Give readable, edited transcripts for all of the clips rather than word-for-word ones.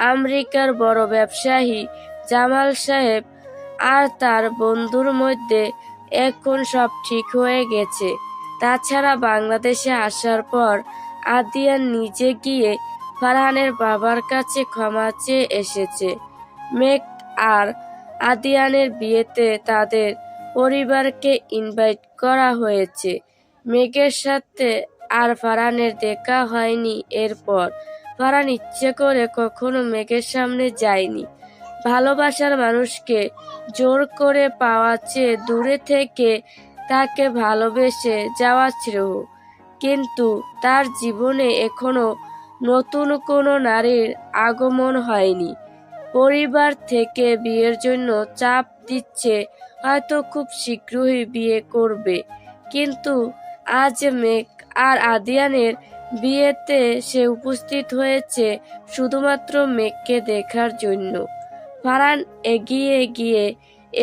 আমেরিকার বড় ব্যবসায়ী জামাল সাহেব আর তার বন্ধুর মধ্যে এখন সব ঠিক হয়ে গেছে। তাছাড়া বাংলাদেশে আসার পর আদিয়ান নিজে গিয়ে ফারহানের বাবার কাছে ক্ষমা চেয়ে এসেছে। মেঘ আর আদিয়ানের বিয়েতে তাদের পরিবারকে ইনভাইট করা হয়েছে। মেঘের সাথে আর ফারহানের দেখা হয়নি। এরপর ফারহান ইচ্ছে করে কখনো মেঘের সামনে যায়নি। ভালোবাসার মানুষকে জোর করে পাওয়ার চেয়ে দূরে থেকে তাকে ভালোবেসে যাওয়া শ্রেয়। কিন্তু তার জীবনে এখনো নতুন কোনো নারীর আগমন হয়নি। পরিবার থেকে বিয়ের জন্য চাপ দিচ্ছে, হয়তো খুব শীঘ্রই বিয়ে করবে। কিন্তু আজ মেঘ আর আদিয়ানের বিয়েতে সে উপস্থিত হয়েছে শুধুমাত্র মেঘকে দেখার জন্য। ফারহান এগিয়ে গিয়ে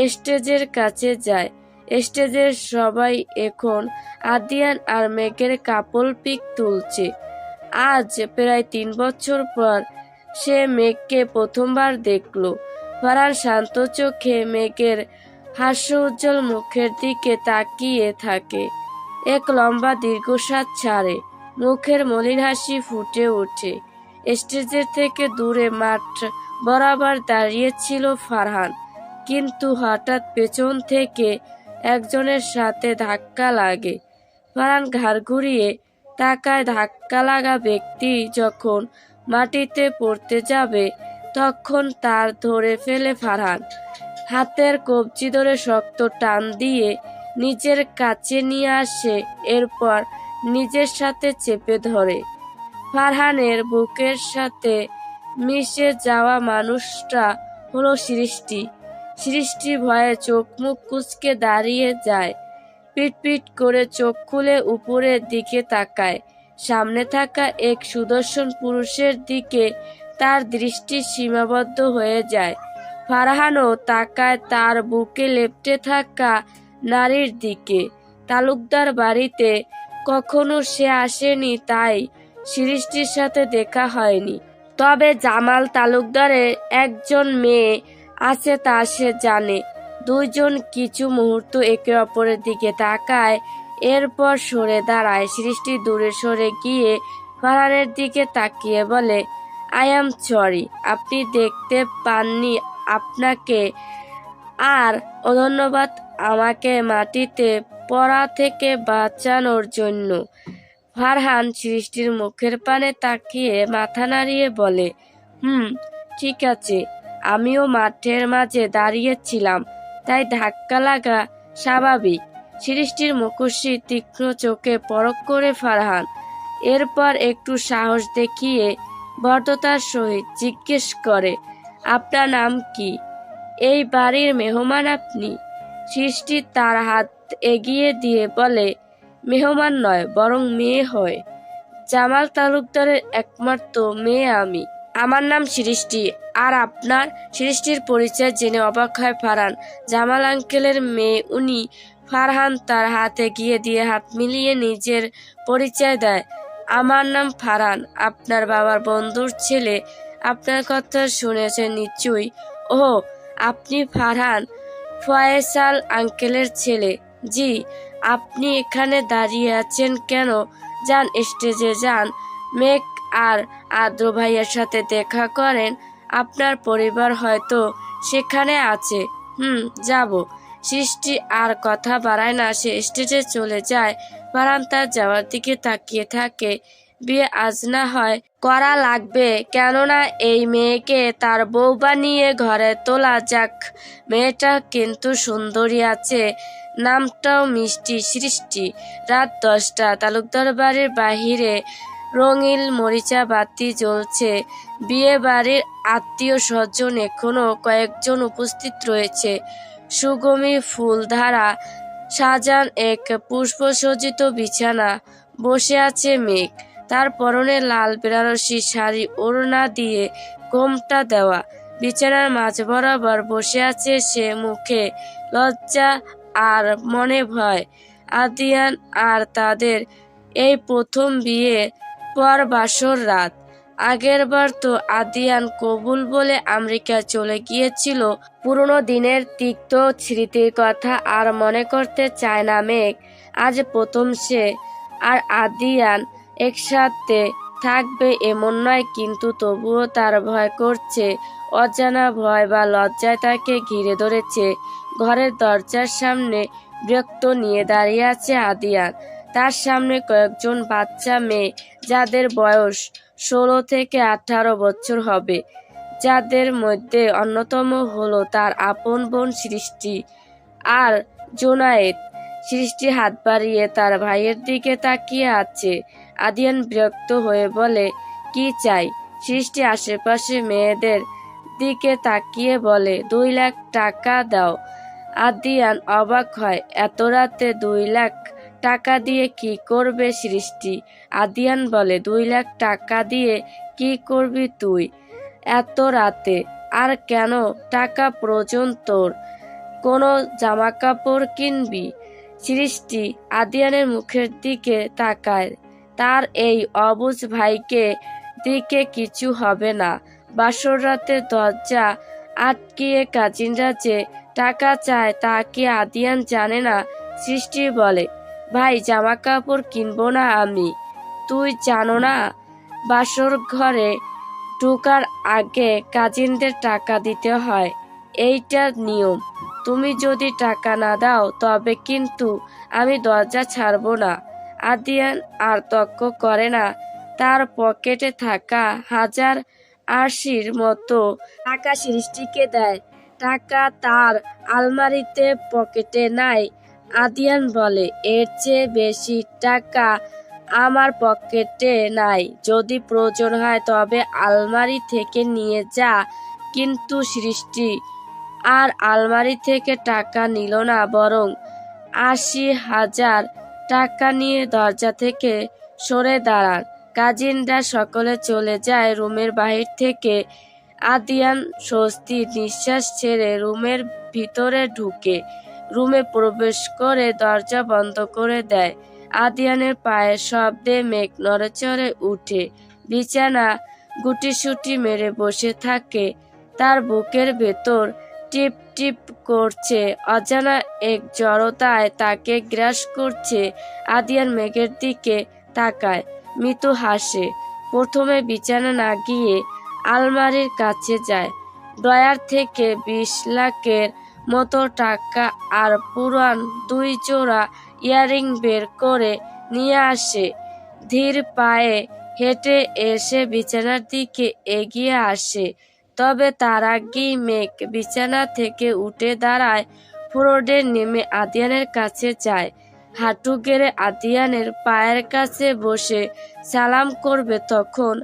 স্টেজের কাছে যায়। স্টেজের সবাই এখন আদিয়ান আর মেঘের কাপল পিক তুলছে। আজ প্রায় 3 বছর পর সে মেঘকে প্রথমবার দেখল। ফারহান শান্ত চোখে মেঘের হাস্য উজ্জ্বল মুখের দিকে তাকিয়ে থাকে। এক লম্বা দীর্ঘশ্বাস ছাড়ে, মুখের মলিন হাসি ফুটে ওঠে। স্টেজের থেকে দূরে মাঠ বরাবর দাঁড়িয়েছিল ফারহান, কিন্তু হঠাৎ পেছন থেকে একজনের সাথে ধাক্কা লাগে। ফারহান ঘাড় ঘুরিয়ে তাকায়। ধাক্কা লাগা ব্যক্তি যখন মাটিতে পড়তে যাবে তখন তার ধরে ফেলে ফারহান। হাতের কবজি ধরে শক্ত টান দিয়ে নিজের কাছে নিয়ে আসে, এরপর নিজের সাথে চেপে ধরে। ফারহানের বুকের সাথে মিশে যাওয়া মানুষটা হলো সৃষ্টি। সৃষ্টি ভয়ে চোখ মুখ কুঁচকে দাঁড়িয়ে যায়। পিটপিট করে চোখ খুলে উপরের দিকে তাকায়। সামনে থাকা এক সুদর্শন পুরুষের দিকে তার দৃষ্টি সীমাবদ্ধ হয়ে যায়। ফারহানও তাকায় তার বুকে লেপ্টে থাকা নারীর দিকে। তালুকদার বাড়িতে কখনো সে আসেনি, তাই সৃষ্টির সাথে দেখা হয়নি। তবে জামাল তালুকদারের একজন মেয়ে আছে তা সে জানে। দুইজন কিছু মুহূর্ত একে অপরের দিকে তাকায়, এরপর সরে দাঁড়ায়। সৃষ্টি দূরে সরে গিয়ে ফারহানের দিকে তাকিয়ে বলে, আই অ্যাম সরি, আপনি দেখতে পাননি আপনাকে, আর ধন্যবাদ আমাকে মাটিতে পড়া থেকে বাঁচানোর জন্য। ফারহান সৃষ্টির মুখের পানে তাকিয়ে মাথা নাড়িয়ে বলে, ঠিক আছে, আমিও মাঠের মাঝে দাঁড়িয়েছিলাম, তাই ধাক্কা লাগা স্বাভাবিক। সৃষ্টির মুখশ্রী তীক্ষ্ণ চোখে পরখ করে ফারহান। এরপর একটু সাহস দেখিয়ে ভদ্রতার সহিত জিজ্ঞেস করে, আপনার নাম কি? এই বাড়ির মেহমান আপনি? সৃষ্টি তার হাত এগিয়ে দিয়ে বলে, মেহমান নয়, বরং মেয়ে হয়। জামাল তালুকদারের একমাত্র মেয়ে আমি। আমার নাম সৃষ্টি। আর আপনার? সৃষ্টির পরিচয় জেনে অবাক হয় ফারহান। জামাল আঙ্কেলের মেয়ে উনি। ফারহান তার হাত এগিয়ে দিয়ে হাত মিলিয়ে নিজের পরিচয় দেয়। আমার নাম ফারহান, আপনার বাবার বন্ধুর ছেলে। আপনার কথা শুনেছেন নিশ্চয়ই। ওহ, আপনি ফারহান, ফয়সাল আঙ্কেলের ছেলে। জি। আপনি এখানে দাঁড়িয়ে আছেন কেন? যান, স্টেজে যান, মেঘ আর আদ্র ভাইয়ের সাথে দেখা করেন। আপনার পরিবার হয়তো সেখানে আছে। যাব। সৃষ্টি আর কথা বাড়ায় না, সে স্টেজে চলে যায়। ফারহান তার যাওয়ার দিকে তাকিয়ে থাকে। বিয়ে আজ না হয় করা লাগবে, কেননা এই মেয়েকে তার বউ বানিয়ে ঘরে তোলা যাক। মেয়েটা কিন্তু সুন্দরী আছে, নামটাও মিষ্টি। সৃষ্টি। রাত 10টা। তালুকদার বাড়ির বাহিরে রঙিন মরিচা বাতি জ্বলছে। বিয়ে বাড়ির আত্মীয় স্বজন এখনো কয়েকজন উপস্থিত রয়েছে। সুগমী ফুলধারা সাজান এক পুষ্পসজ্জিত বিছানা। বসে আছে মেঘ। তার পরনে লাল বেনারসি শাড়ি, ওড়না দিয়ে ঘোমটা দেওয়া। বিছানার মাঝ বরাবর বসে আছে সে, মুখে লজ্জা আর মনে ভয়। আদিয়ান আর তাদের এই প্রথম বিয়ে পর বাসর রাত। আগেরবার তো আদিয়ান কবুল বলে আমেরিকা চলে গিয়েছিল। পুরনো দিনের তিক্ত স্মৃতির কথা আর মনে করতে চায় না মেঘ। আজ প্রথম সে আর আদিয়ান একসাথে থাকবে এমন নয়, কিন্তু তবুও তার ভয় করছে। অজানা ভয় বা লজ্জায় তাকে ঘিরে ধরেছে। ঘরের দরজার সামনে বিরক্ত নিয়ে দাঁড়িয়ে আছে আদিয়ান। তার সামনে কয়েকজন বাচ্চা মেয়ে, যাদের বয়স 16 থেকে 18 বছর হবে, যাদের মধ্যে অন্যতম হলো তার আপন বোন সৃষ্টি আর জোনায়েদ। সৃষ্টি হাত বাড়িয়ে তার ভাইয়ের দিকে তাকিয়ে আছে। আদিয়ান বিরক্ত হয়ে বলে, কি চাই? সৃষ্টি আশেপাশে মেয়েদের দিকে তাকিয়ে বলে, 2 লাখ টাকা দাও। আদিয়ান অবাক হয়, এত রাতে 2 লাখ টাকা দিয়ে কি করবে সৃষ্টি? আদিয়ান বলে, 2 লাখ টাকা দিয়ে কি করবি তুই এত রাতে? আর কেন টাকা প্রয়োজন তোর? কোনো জামা কাপড় কিনবি? সৃষ্টি আদিয়ানের মুখের দিকে তাকায়। তার এই অবুঝ ভাইকে দিকে কিছু হবে না। বাসর রাতে দরজা আটকিয়ে কাজিনরা যে টাকা চায় তা কি আদিয়ান জানে না? সৃষ্টি বলে, ভাই, জামা কাপড় কিনবো না আমি। তুই জানো না বাসর ঘরে ঢোকার আগে কাজিনদের টাকা দিতে হয়? এইটা নিয়ম। তুমি যদি টাকা না দাও তবে কিন্তু আমি দরজা ছাড়বো না। আদিয়ান আর তর্ক করে না। তার পকেটে থাকা 1080 মতো টাকা সৃষ্টিকে দেয়। টাকা তার আলমারিতে পকেটে নাই। আদিয়ান বলে, এর চেয়ে বেশি টাকা আমার পকেটে নাই। যদি প্রয়োজন হয় তবে আলমারি থেকে নিয়ে যা। কিন্তু সৃষ্টি আর আলমারি থেকে টাকা নিল না, বরং 80,000 টাকা নিয়ে দরজা থেকে সরে দাঁড়ান। কাজিনরা সকলে চলে যায় রুমের বাহির থেকে। আদিয়ান স্বস্তির নিঃশ্বাস ছেড়ে রুমের ভিতরে ঢুকে রুমে প্রবেশ করে দরজা বন্ধ করে দেয়। আদিয়ানের পায়ের শব্দে মেঘ নড়েচড়ে উঠে বিছানা গুটিসুটি মেরে বসে থাকে। তার বুকের ভেতর টিপ টিপ করছে। অজানা এক জড়তায় তাকে গ্রাস করছে। আদিয়ান মেঘের দিকে তাকায়, মৃদু হাসে। প্রথমে বিছানা না গিয়ে আলমারির কাছে যায়। ড্রয়ার থেকে 20 লাখের মতো টাকা আর পুরান 2 জোড়া ইয়ারিং বের করে নিয়ে আসে। ধীর পায়ে হেঁটে এসে বিছানার দিকে এগিয়ে আসে। তবে তার আগেই মেঘ বিছানা থেকে উঠে দাঁড়ায়। ফ্লোরে নেমে আদিয়ানের কাছে যায়। হাঁটু গেড়ে আদিয়ানের পায়ের কাছে বসে সালাম করবে, তখন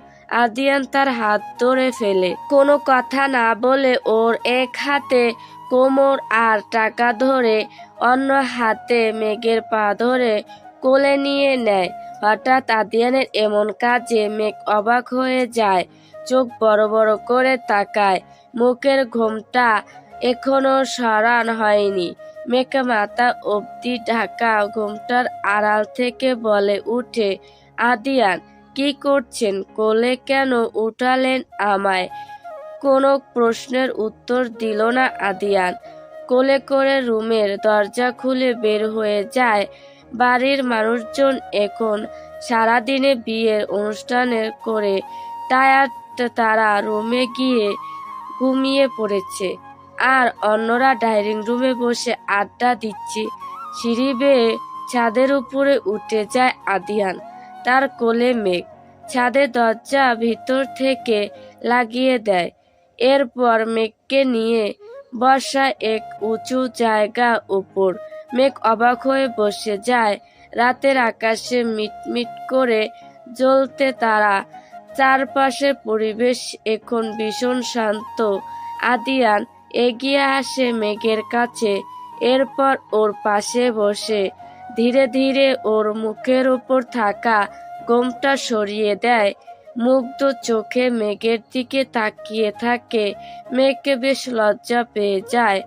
আদিয়ান তার হাত ধরে ফেলে। কোনো কথা না বলে ওর এক হাতে কোমর আর টাকা ধরে অন্য হাতে মেঘের পা ধরে কোলে নিয়ে নেয়। হঠাৎ আদিয়ানের এমন কাজে মেঘ অবাক হয়ে যায়। চোখ বড় বড় করে তাকায়। মুখের ঘোমটা এখনো সরান হয়নি। মেঘ মাথা অবধি ঢাকা ঘোমটার আড়াল থেকে বলে উঠে, আদিয়ান, কি করছেন? কোলে কেন উঠালেন আমায়? কোনো প্রশ্নের উত্তর দিল না আদিয়ান। কোলে করে রুমের দরজা খুলে বের হয়ে যায়। বাড়ির মানুষজন এখন সারাদিনে বিয়ের অনুষ্ঠানের করে টায়ার্ড। তারা রুমে গিয়ে ঘুমিয়ে পড়েছে আর অন্যরা ডাইনিং রুমে বসে আড্ডা দিচ্ছে। সিঁড়ি বেয়ে ছাদের উপরে উঠে যায় আদিয়ান। তার কোলে মেঘ। ছাদের দরজা ভিতর থেকে লাগিয়ে দেয়। এরপর মেঘকে নিয়ে বসা এক উঁচু জায়গা উপর। মেঘ অবাক হয়ে বসে যায়। রাতের আকাশে মিটমিট করে জ্বলতে তারা। চারপাশের পরিবেশ এখন ভীষণ শান্ত। আদিয়ান এগিয়ে আসে মেঘের কাছে। এরপর ওর পাশে বসে ধীরে ধীরে ওর মুখের উপর থাকা ঘোমটা সরিয়ে দেয়। মুগ্ধ চোখে মেঘের দিকে তাকিয়ে থাকে। মেঘকে বেশ লজ্জা পেয়ে যায়।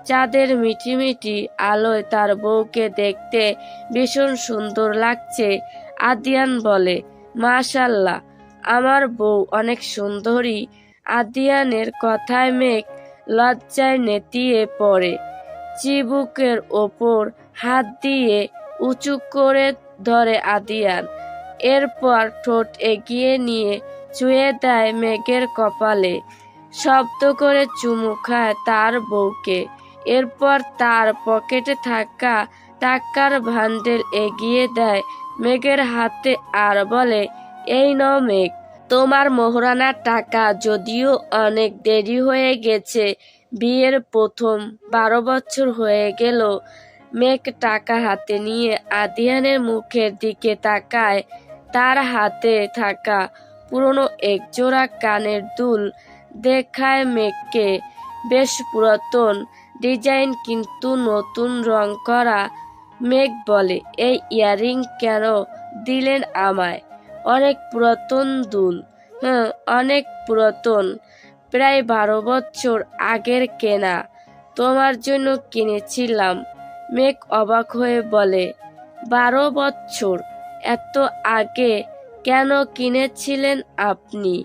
চাঁদের মিটিমিটি আলোয় তার বউকে দেখতে ভীষণ সুন্দর লাগছে। আদিয়ান বলে, মাশাআল্লাহ, আমার বউ অনেক সুন্দরী। আদিয়ানের কথায় মেঘ লজ্জায় নেতিয়ে পড়ে। চিবুকের ওপর হাত দিয়ে উঁচু করে ধরে আদিয়ান। এরপর ঠোঁট এগিয়ে নিয়ে ছুঁয়ে দেয় মেঘের কপালে। শব্দ করে চুমু খায় তার বউকে। এরপর তার পকেটে থাকা টাকার বান্ডেল এগিয়ে দেয় মেঘের হাতে আর বলে, এই নাও মেঘ, তোমার মোহরানার টাকা। যদিও অনেক দেরি হয়ে গেছে, বিয়ের প্রথম 12 বছর হয়ে গেল। মেঘ টাকা হাতে নিয়ে আদিয়ানের মুখের দিকে তাকায়। তার হাতে থাকা পুরনো একজোড়া কানের দুল দেখায় মেঘকে। বেশ পুরাতন ডিজাইন, কিন্তু নতুন রং করা। মেঘ বলে, এই ইয়ারিং কেন দিলেন আমায়? অনেক পুরাতন দুল। হ্যাঁ, অনেক পুরাতন, প্রায় 12 বছর আগের কেনা। তোমার জন্য কিনেছিলাম। মেঘ অবাক হয়ে বলে, 12 বছর? এত আগে কেন কিনেছিলেন আপনি?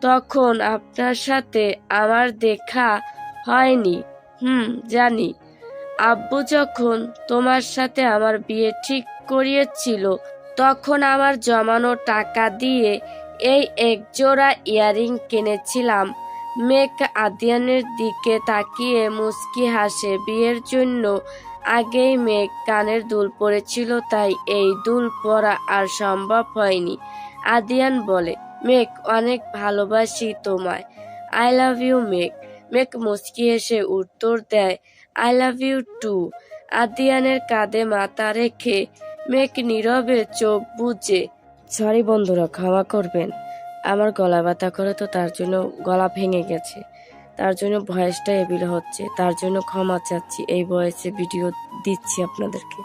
তখন আপনার সাথে আমার দেখা হয়নি। জানি। আব্বু যখন তোমার সাথে আমার বিয়ে ঠিক করিয়েছিল, তখন আমার জমানো টাকা দিয়ে এই একজোড়া ইয়ারিং কিনেছিলাম। মেঘ আদিয়ানের দিকে তাকিয়ে মুচকি হাসে। বিয়ের জন্য আগেই মেঘ কানের দুল পরেছিল, তাই এই দুল পরা আর সম্ভব হয়নি। আদিয়ান বলে, মেঘ, অনেক ভালোবাসি তোমায়। আই লাভ ইউ মেঘ। মেঘ মুচকি হেসে উত্তর দেয়, আই লাভ ইউ টু। আদিয়ানের কাঁধে মাথা রেখে মেঘ নীরবে চোখ বুজে। সরি বন্ধুরা, ক্ষমা করবেন। আমার গলা ব্যথা করে, তো তার জন্য গলা ভেঙে গেছে, তার জন্য ভয়েসটা এবিল হচ্ছে, তার জন্য ক্ষমা চাচ্ছি। এই ভয়েসে ভিডিও দিচ্ছি আপনাদেরকে।